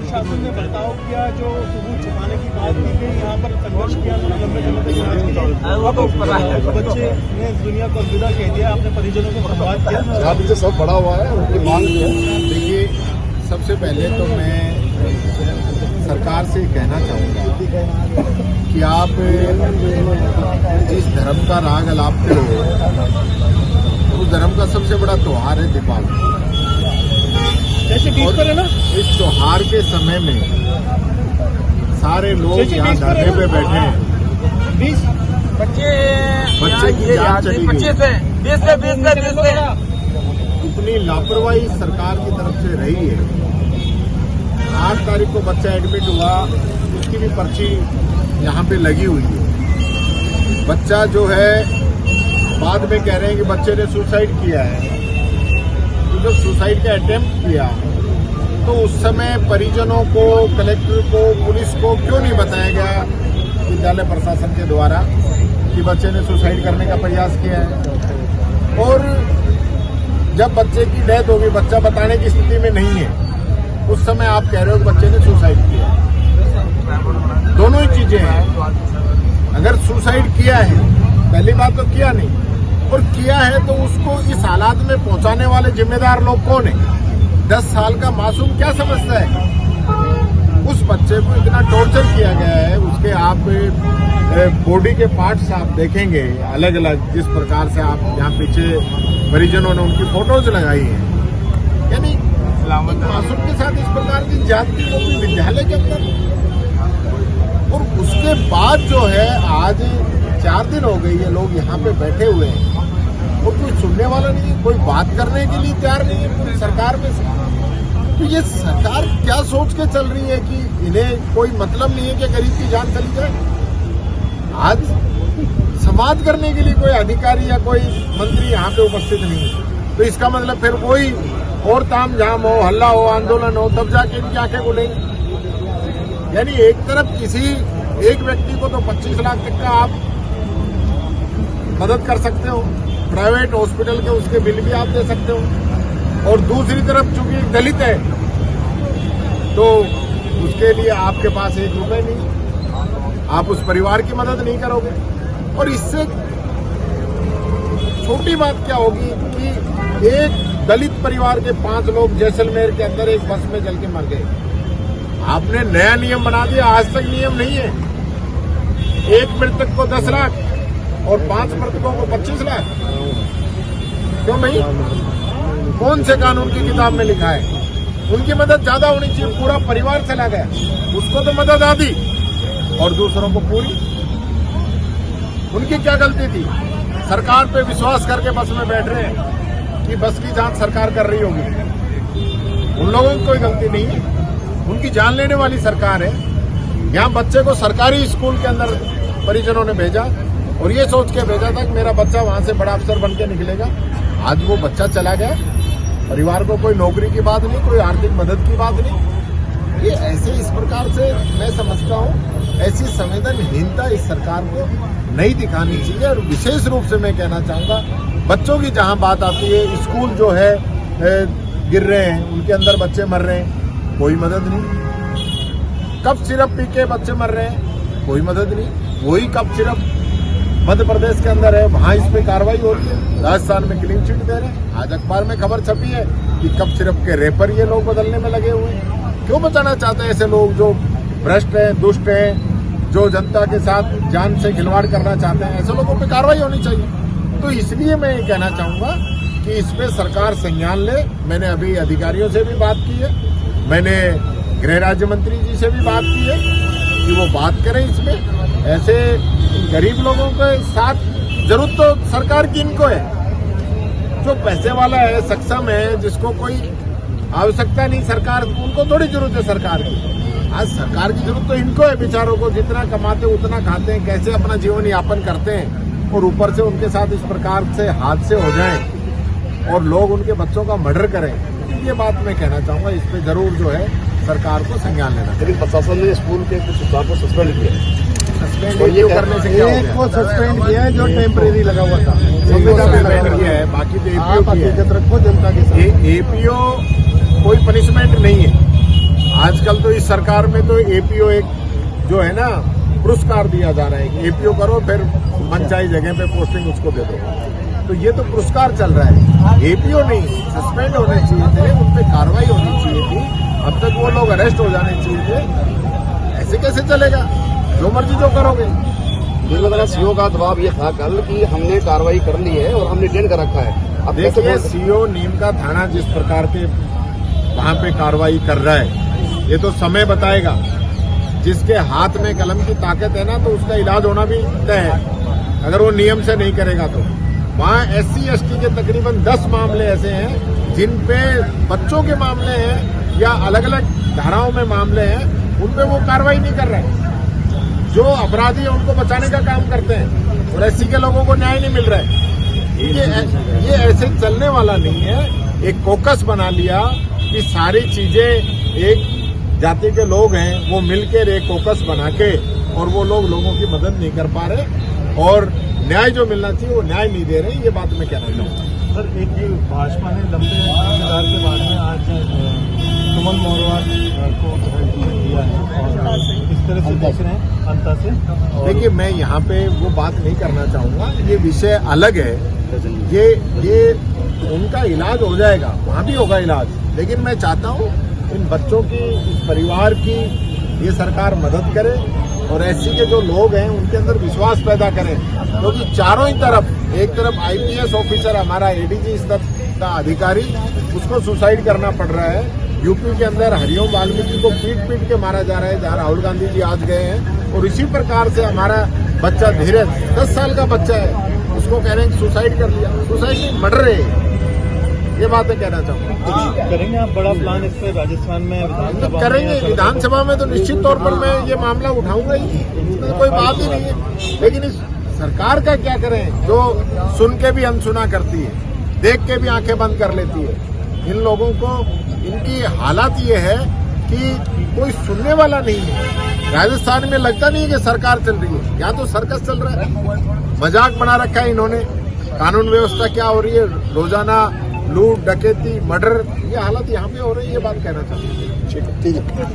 प्रशासन ने बर्ताव किया, जो सबूत छुपाने की बात की गई, यहाँ पर संघर्ष किया, लंबे समय तक इलाज किया, बच्चे ने दुनिया को अलविदा कह दिया, अपने परिजनों को बर्बाद किया। यहाँ पीछे सब बड़ा हुआ है, उनकी मांग है। देखिए, सबसे पहले तो मैं सरकार से कहना चाहूँगा कि आप जिस धर्म का राग अलापते हो, उस धर्म का सबसे बड़ा त्योहार है दीपावली। और इस त्योहार के समय में सारे लोग यहाँ धरने पे बैठे हैं। बच्चे की जान चली गई। इतनी लापरवाही सरकार की तरफ से रही है। 8 तारीख को बच्चा एडमिट हुआ, उसकी भी पर्ची यहाँ पे लगी हुई है। बच्चा जो है बाद में कह रहे हैं कि बच्चे ने सुसाइड किया है। तो जब सुसाइड का अटेम्प्ट किया तो उस समय परिजनों को, कलेक्टर को, पुलिस को क्यों नहीं बताया गया विद्यालय प्रशासन के द्वारा कि बच्चे ने सुसाइड करने का प्रयास किया है। और जब बच्चे की डेथ होगी, बच्चा बताने की स्थिति में नहीं है, उस समय आप कह रहे हो कि बच्चे ने सुसाइड किया। दोनों ही चीजें हैं। अगर सुसाइड किया है, पहली बात तो किया नहीं, और किया है तो उसको इस हालात में पहुंचाने वाले जिम्मेदार लोग कौन है? 10 साल का मासूम क्या समझता है? उस बच्चे को इतना टॉर्चर किया गया है, उसके आप बॉडी के पार्ट्स आप देखेंगे अलग अलग, जिस प्रकार से आप यहाँ पीछे परिजनों ने उनकी फोटोज लगाई है। यानी मासूम के साथ इस प्रकार की ज्यादती होगी विद्यालय के अंदर। और उसके बाद जो है, आज 4 दिन हो गई है लोग यहाँ पे बैठे हुए हैं और कोई सुनने वाला नहीं है, कोई बात करने के लिए तैयार नहीं है पूरी सरकार में से। तो ये सरकार क्या सोच के चल रही है कि इन्हें कोई मतलब नहीं है कि गरीब की जान चली जाए? आज समाप्त करने के लिए कोई अधिकारी या कोई मंत्री यहाँ पे उपस्थित नहीं है, तो इसका मतलब फिर कोई और ताम झाम हो, हल्ला हो, आंदोलन हो, तब जाके इनकी आंखें खुलेंगी। यानी एक तरफ किसी एक व्यक्ति को तो 25 लाख तक का आप मदद कर सकते हो, प्राइवेट हॉस्पिटल के उसके बिल भी आप दे सकते हो, और दूसरी तरफ चूंकि एक दलित है तो उसके लिए आपके पास 1 रुपए नहीं, आप उस परिवार की मदद नहीं करोगे। और इससे छोटी बात क्या होगी कि एक दलित परिवार के 5 लोग जैसलमेर के अंदर एक बस में जल के मर गए। आपने नया नियम बना दिया, आज तक नियम नहीं है। 1 मृतक को 10 लाख और 5 मृतकों को 25 लाख। क्यों नहीं? कौन से कानून की किताब में लिखा है? उनकी मदद ज्यादा होनी चाहिए। पूरा परिवार चला गया, उसको तो मदद आधी और दूसरों को पूरी। उनकी क्या गलती थी? सरकार पे विश्वास करके बस में बैठ रहे हैं कि बस की जांच सरकार कर रही होगी। उन लोगों की कोई गलती नहीं है, उनकी जान लेने वाली सरकार है। यहाँ बच्चे को सरकारी स्कूल के अंदर परिजनों ने भेजा और ये सोच के भेजा था कि मेरा बच्चा वहां से बड़ा अफसर बन के निकलेगा। आज वो बच्चा चला गया, परिवार को कोई नौकरी की बात नहीं, कोई आर्थिक मदद की बात नहीं। ये ऐसे इस प्रकार से मैं समझता हूँ, ऐसी संवेदनहीनता इस सरकार को नहीं दिखानी चाहिए। और विशेष रूप से मैं कहना चाहूँगा, बच्चों की जहाँ बात आती है, स्कूल जो है गिर रहे हैं, उनके अंदर बच्चे मर रहे हैं, कोई मदद नहीं। कफ सिरप पी के बच्चे मर रहे हैं, कोई मदद नहीं। वही कफ सिरप मध्य प्रदेश के अंदर है, वहां इस पे कार्रवाई हो रही है। राजस्थान में क्लीन चिट दे रहे हैं। आज अखबार में खबर छपी है कि कफ सिरप के रेपर ये लोग बदलने में लगे हुए हैं। क्यों बचाना चाहते हैं ऐसे लोग जो भ्रष्ट हैं, दुष्ट हैं, जो जनता के साथ जान से खिलवाड़ करना चाहते हैं? ऐसे लोगों पे कार्रवाई होनी चाहिए। तो इसलिए मैं ये कहना चाहूंगा कि इस पे सरकार संज्ञान ले। मैंने अभी अधिकारियों से भी बात की है, मैंने गृह राज्य मंत्री जी से भी बात की है कि वो बात करें इसमें। ऐसे गरीब लोगों के साथ जरूरत तो सरकार की इनको है, जो पैसे वाला है, सक्षम है, जिसको कोई आवश्यकता नहीं सरकार, उनको थोड़ी जरूरत है सरकार की। आज सरकार की जरूरत तो इनको है बेचारों को, जितना कमाते उतना खाते हैं, कैसे अपना जीवन यापन करते हैं, और ऊपर से उनके साथ इस प्रकार से हादसे हो जाएं और लोग उनके बच्चों का मर्डर करें। ये बात मैं कहना चाहूंगा, इस पे जरूर जो है सरकार को संज्ञान लेना। लेकिन प्रशासन ने स्कूल के कुछ स्टाफ को सस्पेंड किया है। सस्पेंड ये करने से क्या हो गया? को सस्पेंड किया है जो टेम्परेरी लगा हुआ था, सस्पेंड किया है, बाकी तो हकीकत रखो जनता के साथ। एपीओ कोई पनिशमेंट नहीं है। आजकल तो इस सरकार में तो एपीओ एक जो है ना पुरस्कार दिया जा रहा है कि एपीओ करो फिर मनचाही जगह पे पोस्टिंग उसको दे दो। तो ये तो पुरस्कार चल रहा है, एपीओ नहीं, सस्पेंड होने चाहिए थे, उन पर कार्रवाई होनी चाहिए थी, अब तक वो लोग अरेस्ट हो जाने चाहिए थे। ऐसे कैसे चलेगा, जो मर्जी जो करोगे। सीओ का जवाब ये था कल कि हमने कार्रवाई कर ली है और हमने डिटेन कर रखा है। अब देखिए सीओ नीम का थाना जिस प्रकार के वहां पे कार्रवाई कर रहा है ये तो समय बताएगा। जिसके हाथ में कलम की ताकत है ना तो उसका इलाज होना भी तय है, अगर वो नियम से नहीं करेगा तो। वहाँ SC/ST के तकरीबन 10 मामले ऐसे हैं जिन पे बच्चों के मामले हैं या अलग अलग धाराओं में मामले हैं, उन पे वो कार्रवाई नहीं कर रहा है। जो अपराधी है उनको बचाने का काम करते हैं और SC के लोगों को न्याय नहीं मिल रहा है। ये ऐसे चलने वाला नहीं है। एक कोकस बना लिया कि सारी चीजें एक जाति के लोग हैं वो मिलकर एक कोकस बना के और वो लोगों की मदद नहीं कर पा रहे और न्याय जो मिलना चाहिए वो न्याय नहीं दे रहे। ये बात मैं कहना चाहूँगा। सर एक ये भाजपा ने लंबे इंतजार के बाद में आज सुमन मोरवार को दिया है और इस तरह से देख रहे हैं अंता से। देखिए मैं यहाँ पे वो बात नहीं करना चाहूँगा, ये विषय अलग है। ये उनका इलाज हो जाएगा, वहाँ भी होगा इलाज, लेकिन मैं चाहता हूँ इन बच्चों की, इस परिवार की ये सरकार मदद करे और SC के जो लोग हैं उनके अंदर विश्वास पैदा करें, क्योंकि चारों ही तरफ, एक तरफ IPS ऑफिसर हमारा ADG स्तर का अधिकारी, उसको सुसाइड करना पड़ रहा है। यूपी के अंदर हरिओम वाल्मीकि को पीट के मारा जा रहा है, जहाँ राहुल गांधी जी आज गए हैं, और इसी प्रकार से हमारा बच्चा धीरज 10 साल का बच्चा है, उसको कह रहे हैं सुसाइड कर लिया। सुसाइड नहीं, मर्डर है। ये बातें कहना चाहूँगा। करेंगे आप बड़ा प्लान इस पर राजस्थान में विधानसभा करेंगे, विधानसभा में तो निश्चित तौर पर मैं ये मामला उठाऊंगा ही, इसमें कोई बात ही नहीं है। लेकिन इस सरकार का क्या करें जो सुन के भी अनसुना करती है, देख के भी आंखें बंद कर लेती है। इन लोगों को, इनकी हालात ये है कि कोई सुनने वाला नहीं है। राजस्थान में लगता नहीं है कि सरकार चल रही है, यहाँ तो सर्कस चल रहा है। मजाक बना रखा है इन्होंने। कानून व्यवस्था क्या हो रही है, रोजाना लूट डकैती मर्डर, ये हालत यहाँ पे हो रही है, ये बात कहना चाहता हूँ। ठीक है।